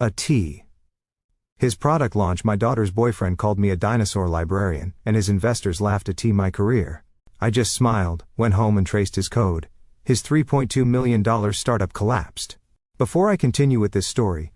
A T. His product launch, my daughter's boyfriend called me a dinosaur librarian, and his investors laughed at my career. I just smiled, went home and traced his code. His $3.2 million startup collapsed. Before I continue with this story,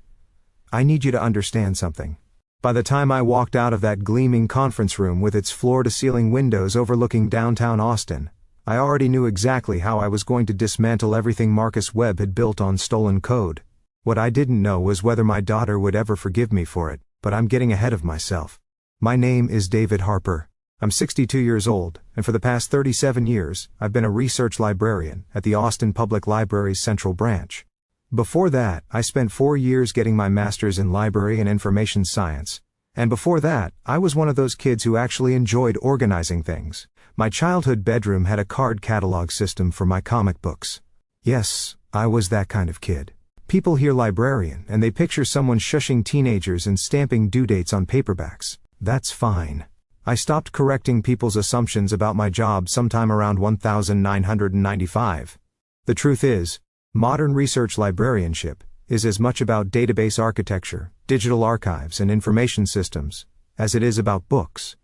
I need you to understand something. By the time I walked out of that gleaming conference room with its floor-to-ceiling windows overlooking downtown Austin, I already knew exactly how I was going to dismantle everything Marcus Webb had built on stolen code. What I didn't know was whether my daughter would ever forgive me for it, but I'm getting ahead of myself. My name is David Harper. I'm 62 years old, and for the past 37 years, I've been a research librarian at the Austin Public Library's Central Branch. Before that, I spent 4 years getting my master's in library and information science. And before that, I was one of those kids who actually enjoyed organizing things. My childhood bedroom had a card catalog system for my comic books. Yes, I was that kind of kid. People hear librarian and they picture someone shushing teenagers and stamping due dates on paperbacks. That's fine. I stopped correcting people's assumptions about my job sometime around 1995. The truth is, modern research librarianship is as much about database architecture, digital archives and information systems, as it is about books.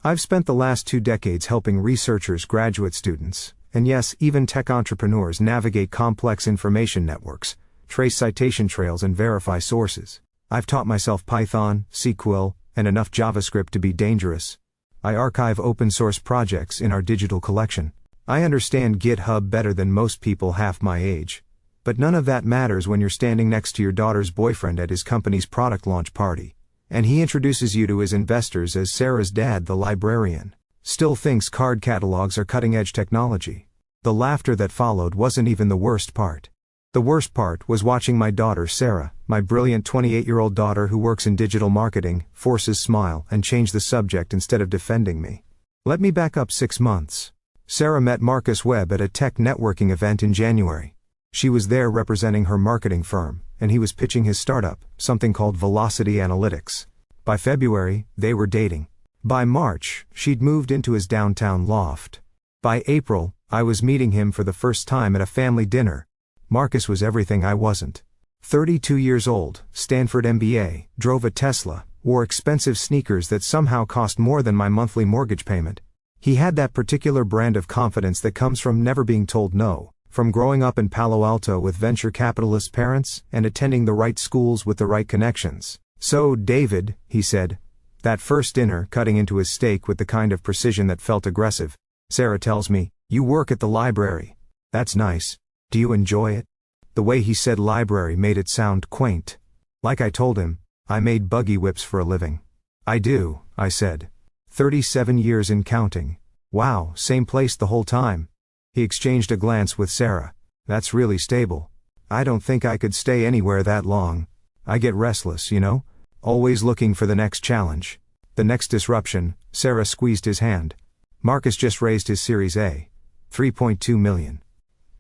I've spent the last 2 decades helping researchers, graduate students, and yes, even tech entrepreneurs navigate complex information networks, trace citation trails and verify sources. I've taught myself Python, SQL, and enough JavaScript to be dangerous. I archive open source projects in our digital collection. I understand GitHub better than most people half my age. But none of that matters when you're standing next to your daughter's boyfriend at his company's product launch party, and he introduces you to his investors as Sarah's dad, the librarian, still thinks card catalogs are cutting-edge technology. The laughter that followed wasn't even the worst part. The worst part was watching my daughter Sarah, my brilliant 28-year-old daughter who works in digital marketing, force his smile and change the subject instead of defending me. Let me back up 6 months. Sarah met Marcus Webb at a tech networking event in January. She was there representing her marketing firm, and he was pitching his startup, something called Velocity Analytics. By February, they were dating. By March, she'd moved into his downtown loft. By April, I was meeting him for the first time at a family dinner. Marcus was everything I wasn't. 32 years old, Stanford MBA, drove a Tesla, wore expensive sneakers that somehow cost more than my monthly mortgage payment. He had that particular brand of confidence that comes from never being told no, from growing up in Palo Alto with venture capitalist parents and attending the right schools with the right connections. "So, David," he said, that first dinner cutting into his steak with the kind of precision that felt aggressive. "Sarah tells me, you work at the library. That's nice. Do you enjoy it?" The way he said library made it sound quaint. Like I told him, I made buggy whips for a living. "I do," I said. 37 years and counting. "Wow, same place the whole time." He exchanged a glance with Sarah. "That's really stable. I don't think I could stay anywhere that long. I get restless, you know? Always looking for the next challenge. The next disruption." Sarah squeezed his hand. "Marcus just raised his Series A. $3.2 million.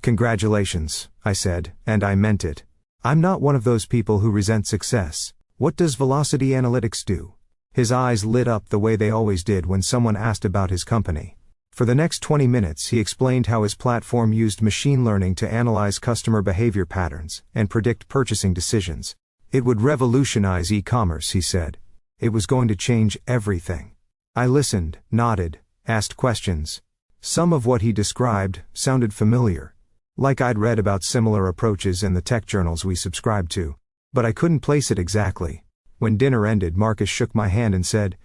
"Congratulations," I said, and I meant it. I'm not one of those people who resent success. "What does Velocity Analytics do?" His eyes lit up the way they always did when someone asked about his company. For the next 20 minutes he explained how his platform used machine learning to analyze customer behavior patterns and predict purchasing decisions. It would revolutionize e-commerce, he said. It was going to change everything. I listened, nodded, asked questions. Some of what he described sounded familiar, like I'd read about similar approaches in the tech journals we subscribed to. But I couldn't place it exactly. When dinner ended, Marcus shook my hand and said,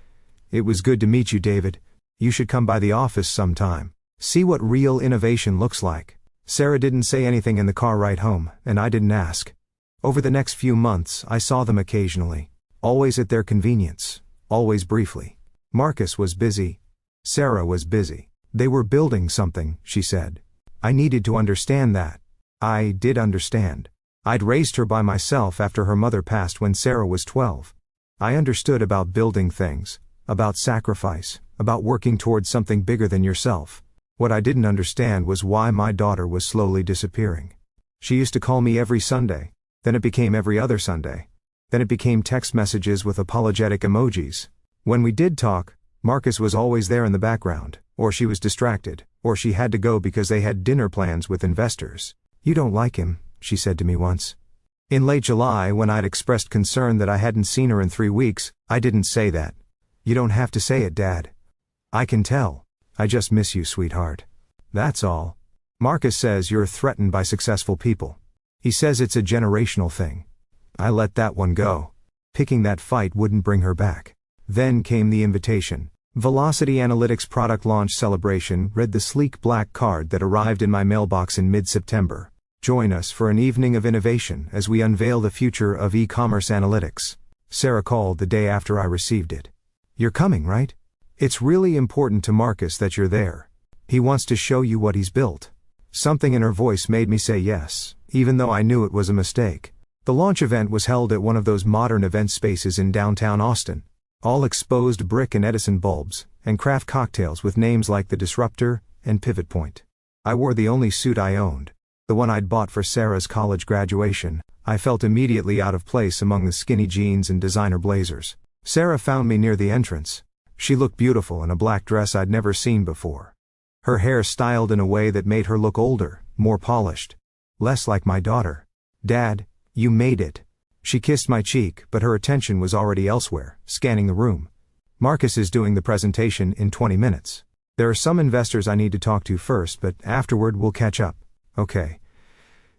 "It was good to meet you, David. You should come by the office sometime. See what real innovation looks like." Sarah didn't say anything in the car ride home, and I didn't ask. Over the next few months, I saw them occasionally. Always at their convenience. Always briefly. Marcus was busy. Sarah was busy. They were building something, she said. I needed to understand that. I did understand. I'd raised her by myself after her mother passed when Sarah was 12. I understood about building things, about sacrifice, about working towards something bigger than yourself. What I didn't understand was why my daughter was slowly disappearing. She used to call me every Sunday, then it became every other Sunday. Then it became text messages with apologetic emojis. When we did talk, Marcus was always there in the background, or she was distracted, or she had to go because they had dinner plans with investors. "You don't like him," she said to me once. In late July, when I'd expressed concern that I hadn't seen her in 3 weeks, I didn't say that. "You don't have to say it, Dad. I can tell. I just miss you, sweetheart. That's all. Marcus says you're threatened by successful people. He says it's a generational thing." I let that one go. Picking that fight wouldn't bring her back. Then came the invitation. Velocity Analytics product launch celebration. Read the sleek black card that arrived in my mailbox in mid-September. "Join us for an evening of innovation as we unveil the future of e-commerce analytics." Sarah called the day after I received it. "You're coming, right? It's really important to Marcus that you're there. He wants to show you what he's built." Something in her voice made me say yes, even though I knew it was a mistake. The launch event was held at one of those modern event spaces in downtown Austin. All exposed brick and Edison bulbs, and craft cocktails with names like The Disruptor and Pivot Point. I wore the only suit I owned, the one I'd bought for Sarah's college graduation. I felt immediately out of place among the skinny jeans and designer blazers. Sarah found me near the entrance. She looked beautiful in a black dress I'd never seen before. Her hair styled in a way that made her look older, more polished. Less like my daughter. "Dad, you made it." She kissed my cheek, but her attention was already elsewhere, scanning the room. "Marcus is doing the presentation in 20 minutes. There are some investors I need to talk to first, but afterward we'll catch up." "Okay."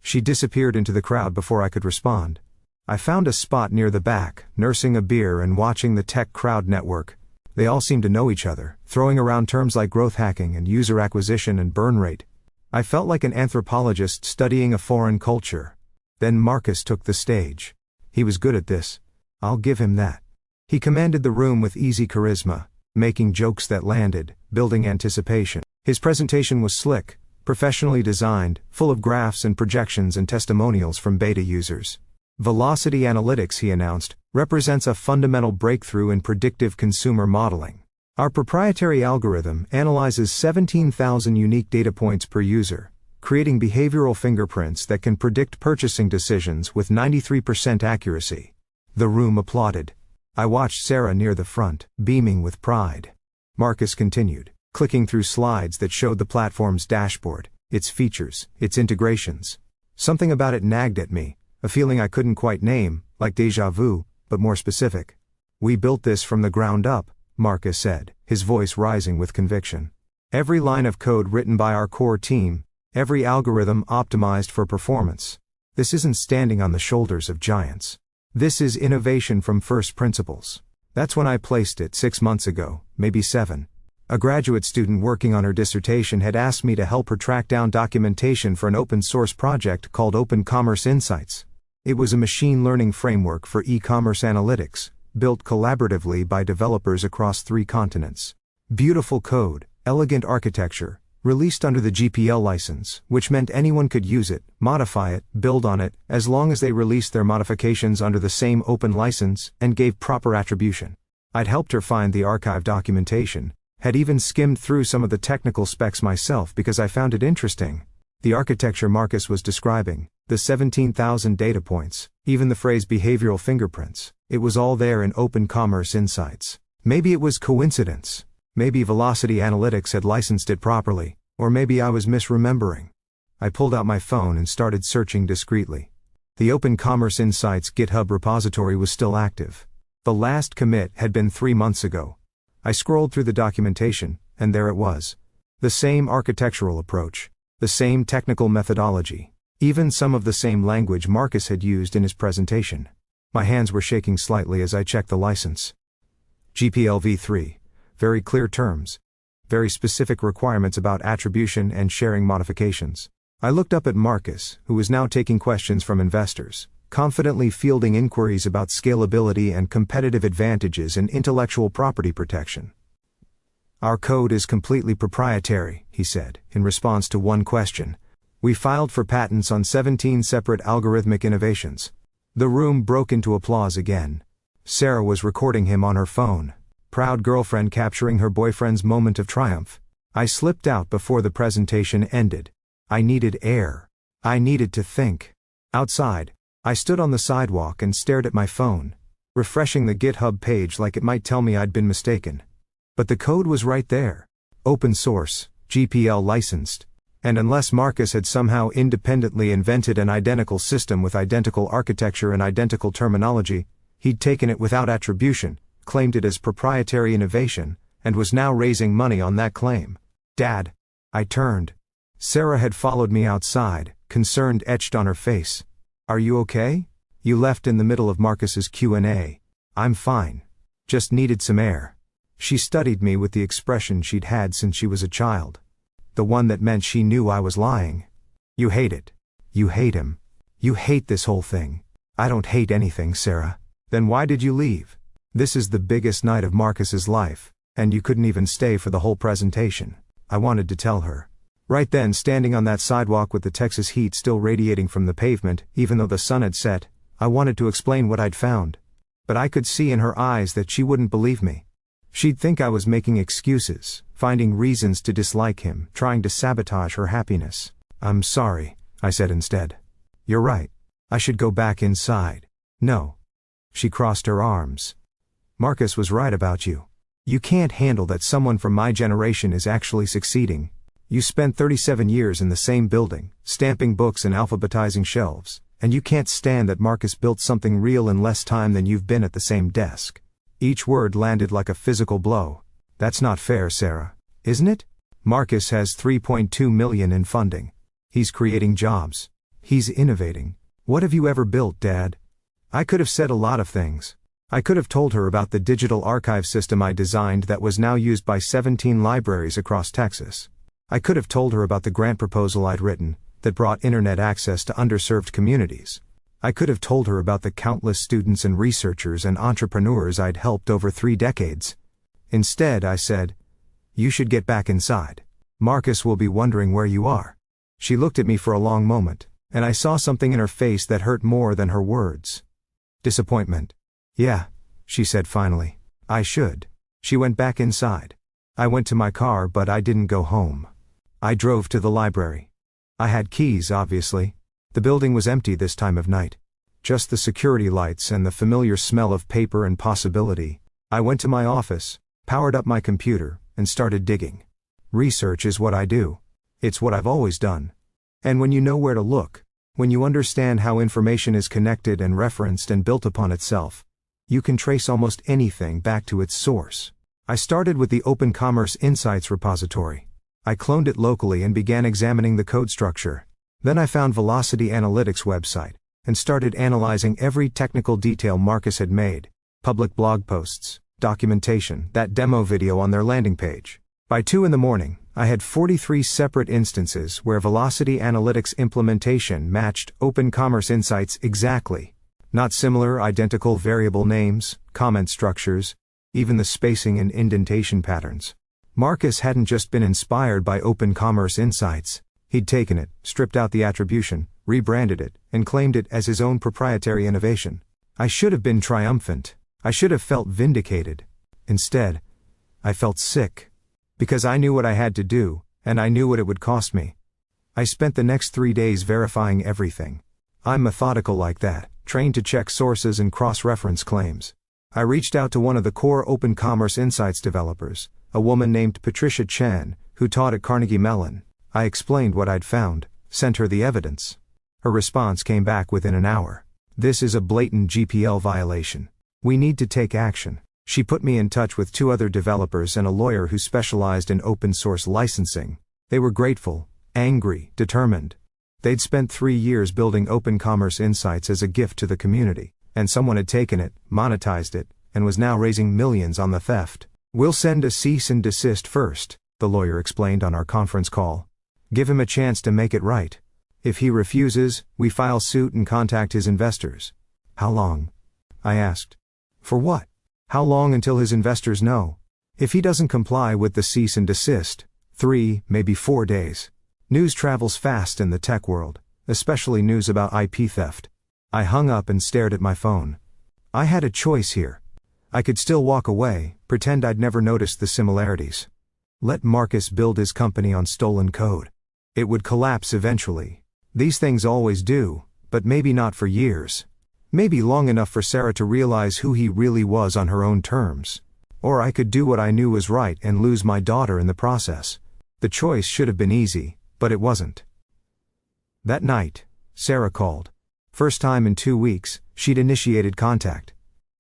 She disappeared into the crowd before I could respond. I found a spot near the back, nursing a beer and watching the tech crowd network. They all seemed to know each other, throwing around terms like growth hacking and user acquisition and burn rate. I felt like an anthropologist studying a foreign culture. Then Marcus took the stage. He was good at this. I'll give him that. He commanded the room with easy charisma, making jokes that landed, building anticipation. His presentation was slick, professionally designed, full of graphs and projections and testimonials from beta users. Velocity Analytics, he announced, represents a fundamental breakthrough in predictive consumer modeling. Our proprietary algorithm analyzes 17,000 unique data points per user, creating behavioral fingerprints that can predict purchasing decisions with 93% accuracy. The room applauded. I watched Sarah near the front, beaming with pride. Marcus continued, clicking through slides that showed the platform's dashboard, its features, its integrations. Something about it nagged at me, a feeling I couldn't quite name, like déjà vu, but more specific. "We built this from the ground up," Marcus said, his voice rising with conviction. "Every line of code written by our core team, every algorithm optimized for performance. This isn't standing on the shoulders of giants. This is innovation from first principles." That's when I placed it 6 months ago, maybe 7. A graduate student working on her dissertation had asked me to help her track down documentation for an open source project called Open Commerce Insights. It was a machine learning framework for e-commerce analytics, built collaboratively by developers across 3 continents. Beautiful code, elegant architecture, released under the GPL license, which meant anyone could use it, modify it, build on it, as long as they released their modifications under the same open license and gave proper attribution. I'd helped her find the archive documentation, had even skimmed through some of the technical specs myself because I found it interesting. The architecture Marcus was describing, the 17,000 data points, even the phrase behavioral fingerprints, it was all there in Open Commerce Insights. Maybe it was coincidence. Maybe Velocity Analytics had licensed it properly, or maybe I was misremembering. I pulled out my phone and started searching discreetly. The Open Commerce Insights GitHub repository was still active. The last commit had been 3 months ago. I scrolled through the documentation, and there it was. The same architectural approach, the same technical methodology, even some of the same language Marcus had used in his presentation. My hands were shaking slightly as I checked the license. GPL v3. Very clear terms. Very specific requirements about attribution and sharing modifications. I looked up at Marcus, who was now taking questions from investors, confidently fielding inquiries about scalability and competitive advantages in intellectual property protection. "Our code is completely proprietary," he said, in response to one question. "We filed for patents on 17 separate algorithmic innovations." The room broke into applause again. Sarah was recording him on her phone. Proud girlfriend capturing her boyfriend's moment of triumph. I slipped out before the presentation ended. I needed air. I needed to think. Outside, I stood on the sidewalk and stared at my phone, refreshing the GitHub page like it might tell me I'd been mistaken. But the code was right there. Open source, GPL licensed. And unless Marcus had somehow independently invented an identical system with identical architecture and identical terminology, he'd taken it without attribution, claimed it as proprietary innovation, and was now raising money on that claim. Dad. I turned. Sarah had followed me outside, concern etched on her face. Are you okay? You left in the middle of Marcus's Q&A. I'm fine. Just needed some air. She studied me with the expression she'd had since she was a child. The one that meant she knew I was lying. You hate it. You hate him. You hate this whole thing. I don't hate anything, Sarah. Then why did you leave? This is the biggest night of Marcus's life, and you couldn't even stay for the whole presentation. I wanted to tell her. Right then, standing on that sidewalk with the Texas heat still radiating from the pavement, even though the sun had set, I wanted to explain what I'd found. But I could see in her eyes that she wouldn't believe me. She'd think I was making excuses, finding reasons to dislike him, trying to sabotage her happiness. I'm sorry, I said instead. You're right. I should go back inside. No. She crossed her arms. Marcus was right about you. You can't handle that someone from my generation is actually succeeding. You spent 37 years in the same building, stamping books and alphabetizing shelves, and you can't stand that Marcus built something real in less time than you've been at the same desk. Each word landed like a physical blow. That's not fair, Sarah. Isn't it? Marcus has $3.2 million in funding. He's creating jobs. He's innovating. What have you ever built, Dad? I could have said a lot of things. I could have told her about the digital archive system I designed that was now used by 17 libraries across Texas. I could have told her about the grant proposal I'd written, that brought internet access to underserved communities. I could have told her about the countless students and researchers and entrepreneurs I'd helped over 3 decades. Instead, I said, you should get back inside. Marcus will be wondering where you are. She looked at me for a long moment, and I saw something in her face that hurt more than her words. Disappointment. Yeah, she said finally. I should. She went back inside. I went to my car, but I didn't go home. I drove to the library. I had keys, obviously. The building was empty this time of night. Just the security lights and the familiar smell of paper and possibility. I went to my office, powered up my computer, and started digging. Research is what I do. It's what I've always done. And when you know where to look, when you understand how information is connected and referenced and built upon itself, you can trace almost anything back to its source. I started with the Open Commerce Insights repository. I cloned it locally and began examining the code structure. Then I found Velocity Analytics' website, and started analyzing every technical detail Marcus had made. Public blog posts, documentation, that demo video on their landing page. By 2 a.m, I had 43 separate instances where Velocity Analytics implementation matched Open Commerce Insights exactly. Not similar, identical variable names, comment structures, even the spacing and indentation patterns. Marcus hadn't just been inspired by Open Commerce Insights. He'd taken it, stripped out the attribution, rebranded it, and claimed it as his own proprietary innovation. I should have been triumphant. I should have felt vindicated. Instead, I felt sick. Because I knew what I had to do, and I knew what it would cost me. I spent the next 3 days verifying everything. I'm methodical like that, trained to check sources and cross-reference claims. I reached out to one of the core Open Commerce Insights developers, a woman named Patricia Chen, who taught at Carnegie Mellon. I explained what I'd found, sent her the evidence. Her response came back within an hour. This is a blatant GPL violation. We need to take action. She put me in touch with 2 other developers and a lawyer who specialized in open source licensing. They were grateful, angry, determined. They'd spent 3 years building Open Commerce Insights as a gift to the community, and someone had taken it, monetized it, and was now raising millions on the theft. We'll send a cease and desist first, the lawyer explained on our conference call. Give him a chance to make it right. If he refuses, we file suit and contact his investors. How long? I asked. For what? How long until his investors know? If he doesn't comply with the cease and desist, 3, maybe 4 days. News travels fast in the tech world, especially news about IP theft. I hung up and stared at my phone. I had a choice here. I could still walk away, pretend I'd never noticed the similarities. Let Marcus build his company on stolen code. It would collapse eventually. These things always do, but maybe not for years. Maybe long enough for Sarah to realize who he really was on her own terms. Or I could do what I knew was right and lose my daughter in the process. The choice should have been easy, But it wasn't. That night, Sarah called. First time in 2 weeks, she'd initiated contact.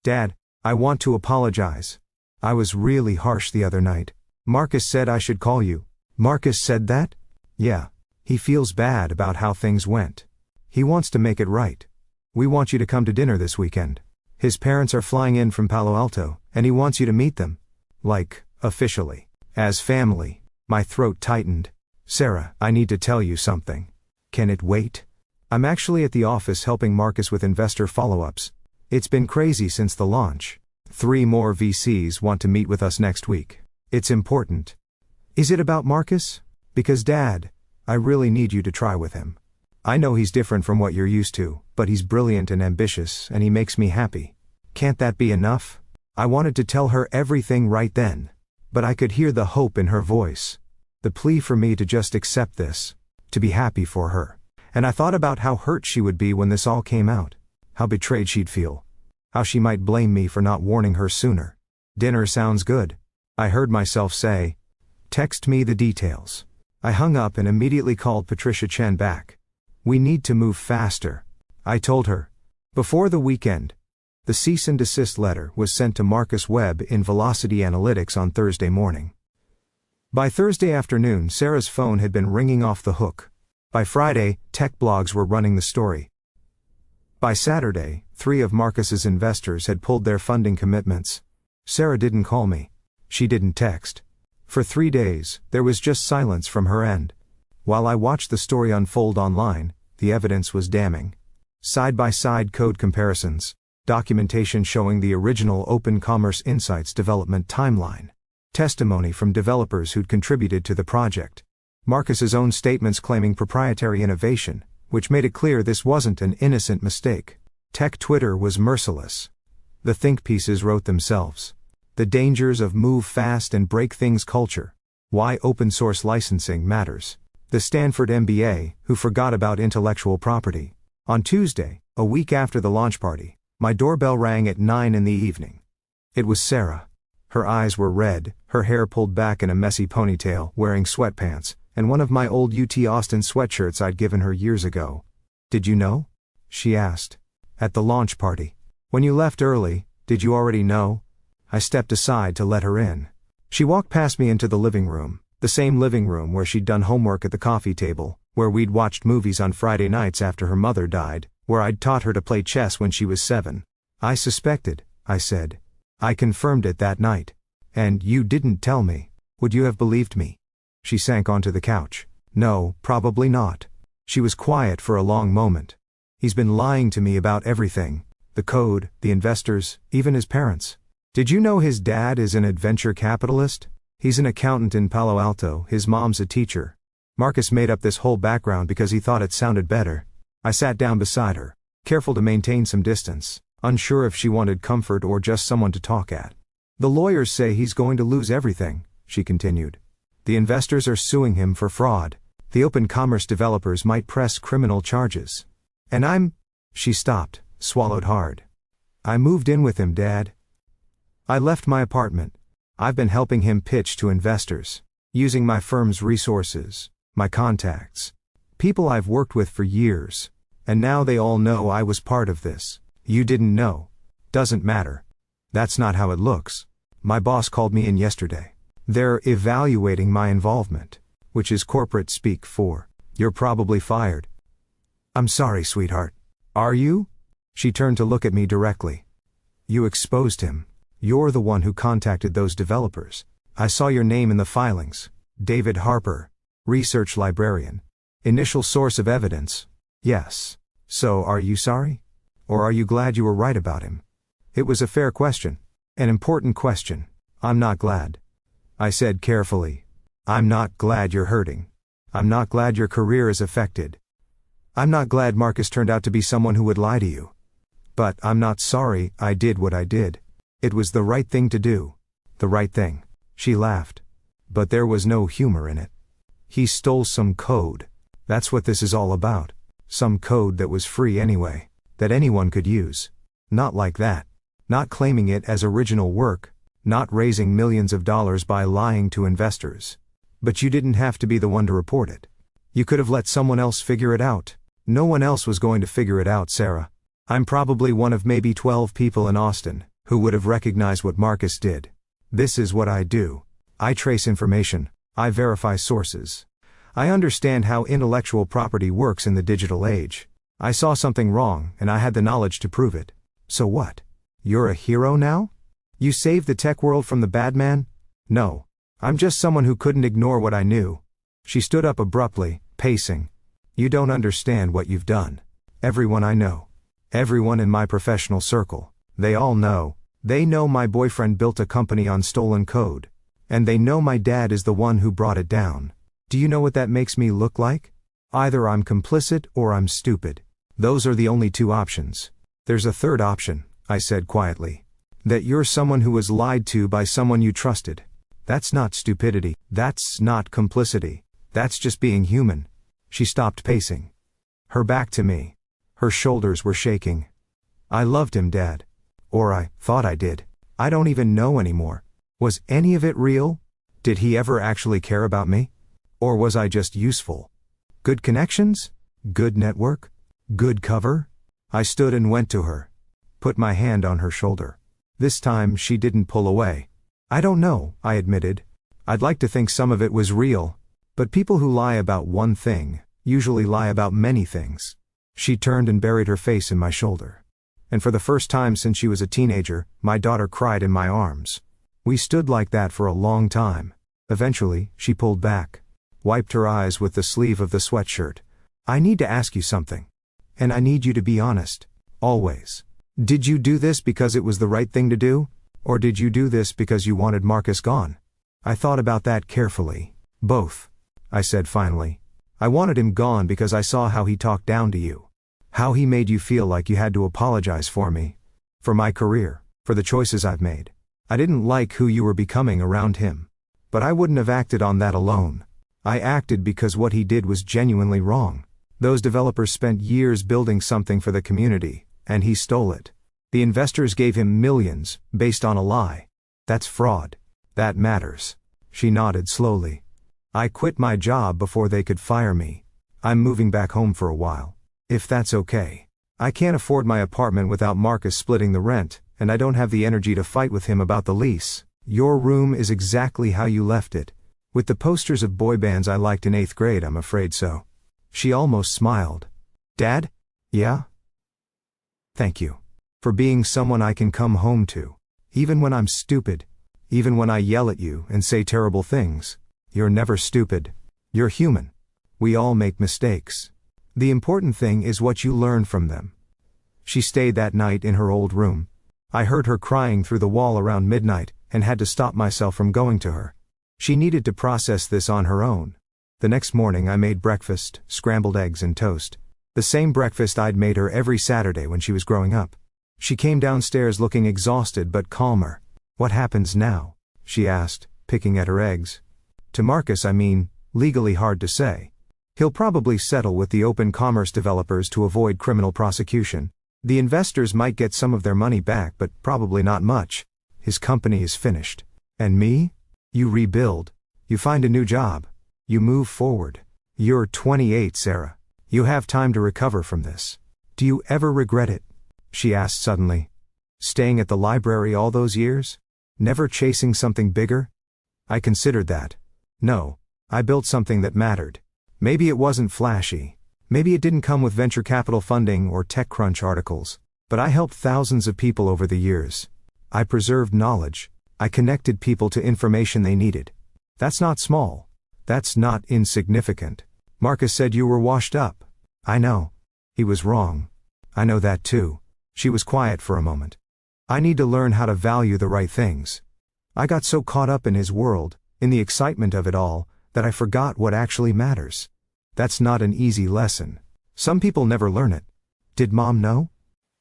"Dad, I want to apologize. I was really harsh the other night. Marcus said I should call you." "Marcus said that?" "Yeah. He feels bad about how things went. He wants to make it right. We want you to come to dinner this weekend. His parents are flying in from Palo Alto, and he wants you to meet them. Like, officially. As family." My throat tightened. "Sarah, I need to tell you something. Can it wait? I'm actually at the office helping Marcus with investor follow-ups. It's been crazy since the launch. 3 more VCs want to meet with us next week. It's important." "Is it about Marcus? Because Dad, I really need you to try with him. I know he's different from what you're used to, but he's brilliant and ambitious, and he makes me happy. Can't that be enough?" I wanted to tell her everything right then, but I could hear the hope in her voice. The plea for me to just accept this, to be happy for her. And I thought about how hurt she would be when this all came out, how betrayed she'd feel, how she might blame me for not warning her sooner. "Dinner sounds good," I heard myself say. "Text me the details." I hung up and immediately called Patricia Chen back. "We need to move faster," I told her. Before the weekend, the cease and desist letter was sent to Marcus Webb in Velocity Analytics on Thursday morning. By Thursday afternoon, Sarah's phone had been ringing off the hook. By Friday, tech blogs were running the story. By Saturday, 3 of Marcus's investors had pulled their funding commitments. Sarah didn't call me. She didn't text. For 3 days, there was just silence from her end. While I watched the story unfold online, the evidence was damning. Side-by-side code comparisons, documentation showing the original Open Commerce Insights development timeline, testimony from developers who'd contributed to the project, Marcus's own statements claiming proprietary innovation, which made it clear this wasn't an innocent mistake. Tech Twitter was merciless. The think pieces wrote themselves. The dangers of move fast and break things culture. Why open source licensing matters. The Stanford MBA, who forgot about intellectual property. On Tuesday, a week after the launch party, my doorbell rang at 9 in the evening. It was Sarah. Her eyes were red, her hair pulled back in a messy ponytail, wearing sweatpants, and one of my old UT Austin sweatshirts I'd given her years ago. "Did you know?" she asked. "At the launch party. When you left early, did you already know?" I stepped aside to let her in. She walked past me into the living room, the same living room where she'd done homework at the coffee table, where we'd watched movies on Friday nights after her mother died, where I'd taught her to play chess when she was 7. "I suspected," I said. "I confirmed it that night. And you didn't tell me. Would you have believed me?" She sank onto the couch. "No, probably not." She was quiet for a long moment. "He's been lying to me about everything. The code, the investors, even his parents. Did you know his dad is an adventure capitalist? He's an accountant in Palo Alto, his mom's a teacher." Marcus made up this whole background because he thought it sounded better. I sat down beside her, careful to maintain some distance, unsure if she wanted comfort or just someone to talk at. "The lawyers say he's going to lose everything," she continued. "The investors are suing him for fraud. The open commerce developers might press criminal charges. And She stopped, swallowed hard. "I moved in with him, Dad. I left my apartment. I've been helping him pitch to investors, using my firm's resources, my contacts, people I've worked with for years, and now they all know I was part of this." "You didn't know. Doesn't matter. That's not how it looks. My boss called me in yesterday. They're evaluating my involvement, which is corporate speak for, you're probably fired." "I'm sorry, sweetheart." "Are you?" She turned to look at me directly. "You exposed him. You're the one who contacted those developers. I saw your name in the filings. David Harper, research librarian. Initial source of evidence. Yes. So are you sorry? Or are you glad you were right about him?" It was a fair question. An important question. "I'm not glad," I said carefully. "I'm not glad you're hurting. I'm not glad your career is affected. I'm not glad Marcus turned out to be someone who would lie to you. But I'm not sorry I did what I did. It was the right thing to do. The right thing." She laughed. "But there was no humor in it. He stole some code. That's what this is all about. Some code that was free anyway, that anyone could use. Not like that. Not claiming it as original work, not raising millions of dollars by lying to investors. But you didn't have to be the one to report it. You could have let someone else figure it out. No one else was going to figure it out, Sarah. I'm probably one of maybe 12 people in Austin who would have recognized what Marcus did. This is what I do. I trace information. I verify sources. I understand how intellectual property works in the digital age. I saw something wrong, and I had the knowledge to prove it. So what? You're a hero now? You saved the tech world from the bad man? No. I'm just someone who couldn't ignore what I knew. She stood up abruptly, pacing. You don't understand what you've done. Everyone I know. Everyone in my professional circle. They all know. They know my boyfriend built a company on stolen code. And they know my dad is the one who brought it down. Do you know what that makes me look like? Either I'm complicit or I'm stupid. Those are the only two options. There's a third option, I said quietly. That you're someone who was lied to by someone you trusted. That's not stupidity. That's not complicity. That's just being human. She stopped pacing. Her back to me. Her shoulders were shaking. I loved him, Dad. Or I thought I did. I don't even know anymore. Was any of it real? Did he ever actually care about me? Or was I just useful? Good connections? Good network? Good cover? I stood and went to her. Put my hand on her shoulder. This time she didn't pull away. I don't know, I admitted. I'd like to think some of it was real. But people who lie about one thing usually lie about many things. She turned and buried her face in my shoulder. And for the first time since she was a teenager, my daughter cried in my arms. We stood like that for a long time. Eventually, she pulled back. Wiped her eyes with the sleeve of the sweatshirt. I need to ask you something. And I need you to be honest. Always. Did you do this because it was the right thing to do? Or did you do this because you wanted Marcus gone? I thought about that carefully. Both. I said finally. I wanted him gone because I saw how he talked down to you. How he made you feel like you had to apologize for me. For my career. For the choices I've made. I didn't like who you were becoming around him. But I wouldn't have acted on that alone. I acted because what he did was genuinely wrong. Those developers spent years building something for the community, and he stole it. The investors gave him millions, based on a lie. That's fraud. That matters. She nodded slowly. I quit my job before they could fire me. I'm moving back home for a while. If that's okay. I can't afford my apartment without Marcus splitting the rent, and I don't have the energy to fight with him about the lease. Your room is exactly how you left it. With the posters of boy bands I liked in 8th grade, I'm afraid so. She almost smiled. Dad? Yeah? Thank you. For being someone I can come home to. Even when I'm stupid. Even when I yell at you and say terrible things. You're never stupid. You're human. We all make mistakes. The important thing is what you learn from them. She stayed that night in her old room. I heard her crying through the wall around midnight, and had to stop myself from going to her. She needed to process this on her own. The next morning I made breakfast, scrambled eggs and toast. The same breakfast I'd made her every Saturday when she was growing up. She came downstairs looking exhausted but calmer. What happens now? She asked, picking at her eggs. To Marcus, I mean, legally hard to say. He'll probably settle with the open commerce developers to avoid criminal prosecution. The investors might get some of their money back, but probably not much. His company is finished. And me? You rebuild. You find a new job. You move forward. You're 28, Sarah. You have time to recover from this. Do you ever regret it? She asked suddenly. Staying at the library all those years? Never chasing something bigger? I considered that. No. I built something that mattered. Maybe it wasn't flashy. Maybe it didn't come with venture capital funding or TechCrunch articles. But I helped thousands of people over the years. I preserved knowledge. I connected people to information they needed. That's not small. That's not insignificant. Marcus said you were washed up. I know. He was wrong. I know that too. She was quiet for a moment. I need to learn how to value the right things. I got so caught up in his world, in the excitement of it all, that I forgot what actually matters. That's not an easy lesson. Some people never learn it. Did Mom know?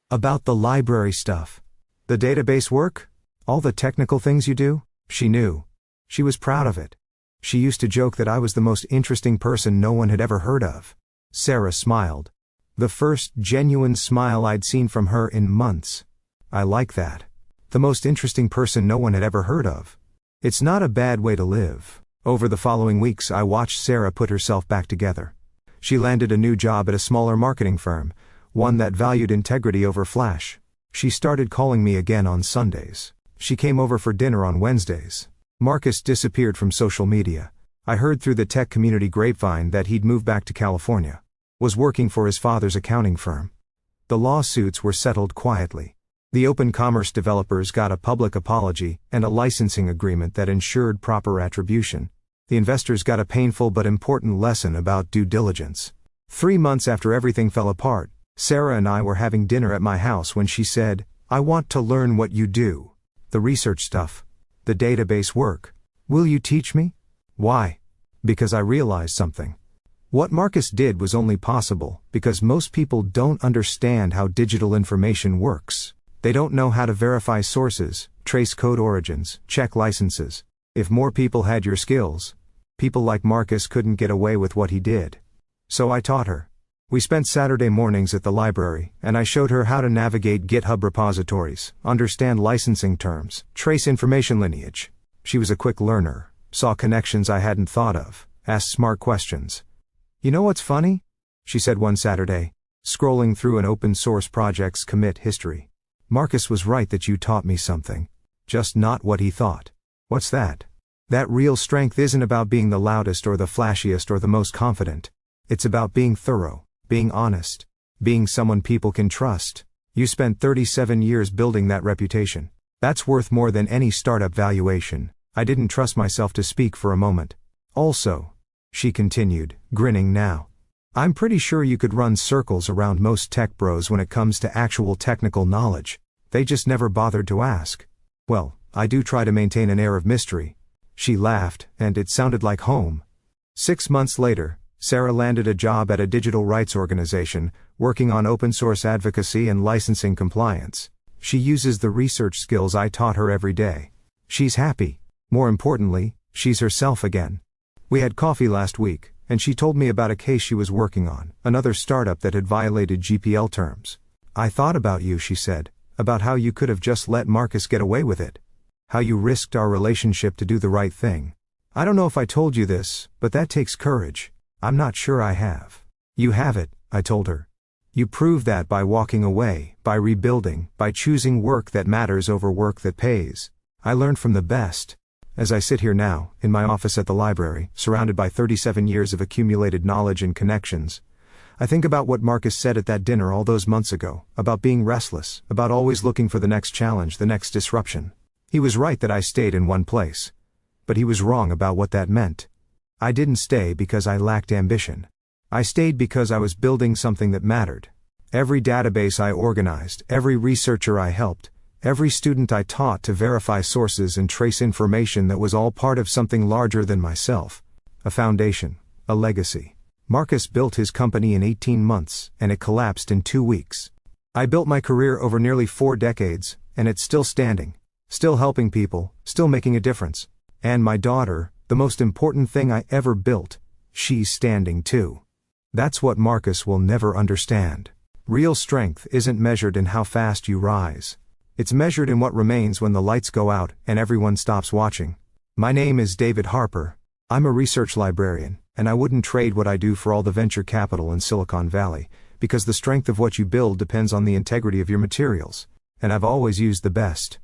About the library stuff. The database work? All the technical things you do? She knew. She was proud of it. She used to joke that I was the most interesting person no one had ever heard of. Sarah smiled. The first genuine smile I'd seen from her in months. I like that. The most interesting person no one had ever heard of. It's not a bad way to live. Over the following weeks I watched Sarah put herself back together. She landed a new job at a smaller marketing firm, one that valued integrity over flash. She started calling me again on Sundays. She came over for dinner on Wednesdays. Marcus disappeared from social media. I heard through the tech community grapevine that he'd moved back to California. Was working for his father's accounting firm. The lawsuits were settled quietly. The open commerce developers got a public apology and a licensing agreement that ensured proper attribution. The investors got a painful but important lesson about due diligence. 3 months after everything fell apart, Sarah and I were having dinner at my house when she said, "I want to learn what you do. The research stuff. The database work. Will you teach me?" Why? Because I realized something. What Marcus did was only possible because most people don't understand how digital information works. They don't know how to verify sources, trace code origins, check licenses. If more people had your skills, people like Marcus couldn't get away with what he did. So I taught her. We spent Saturday mornings at the library, and I showed her how to navigate GitHub repositories, understand licensing terms, trace information lineage. She was a quick learner, saw connections I hadn't thought of, asked smart questions. "You know what's funny?" she said one Saturday, scrolling through an open source project's commit history. "Marcus was right that you taught me something. Just not what he thought." "What's that?" "That real strength isn't about being the loudest or the flashiest or the most confident. It's about being thorough, being honest, being someone people can trust. You spent 37 years building that reputation. That's worth more than any startup valuation." I didn't trust myself to speak for a moment. "Also," she continued, grinning now, "I'm pretty sure you could run circles around most tech bros when it comes to actual technical knowledge. They just never bothered to ask." "Well, I do try to maintain an air of mystery." She laughed, and it sounded like home. 6 months later, Sarah landed a job at a digital rights organization, working on open source advocacy and licensing compliance. She uses the research skills I taught her every day. She's happy. More importantly, she's herself again. We had coffee last week, and she told me about a case she was working on, another startup that had violated GPL terms. "I thought about you," she said, "about how you could have just let Marcus get away with it. How you risked our relationship to do the right thing. I don't know if I told you this, but that takes courage." "I'm not sure I have." "You have it," I told her. "You proved that by walking away, by rebuilding, by choosing work that matters over work that pays. I learned from the best." As I sit here now, in my office at the library, surrounded by 37 years of accumulated knowledge and connections, I think about what Marcus said at that dinner all those months ago, about being restless, about always looking for the next challenge, the next disruption. He was right that I stayed in one place. But he was wrong about what that meant. I didn't stay because I lacked ambition. I stayed because I was building something that mattered. Every database I organized, every researcher I helped, every student I taught to verify sources and trace information, that was all part of something larger than myself. A foundation, a legacy. Marcus built his company in 18 months, and it collapsed in 2 weeks. I built my career over nearly 4 decades, and it's still standing. Still helping people, still making a difference. And my daughter, the most important thing I ever built, she's standing too. That's what Marcus will never understand. Real strength isn't measured in how fast you rise. It's measured in what remains when the lights go out and everyone stops watching. My name is David Harper. I'm a research librarian, and I wouldn't trade what I do for all the venture capital in Silicon Valley, because the strength of what you build depends on the integrity of your materials. And I've always used the best.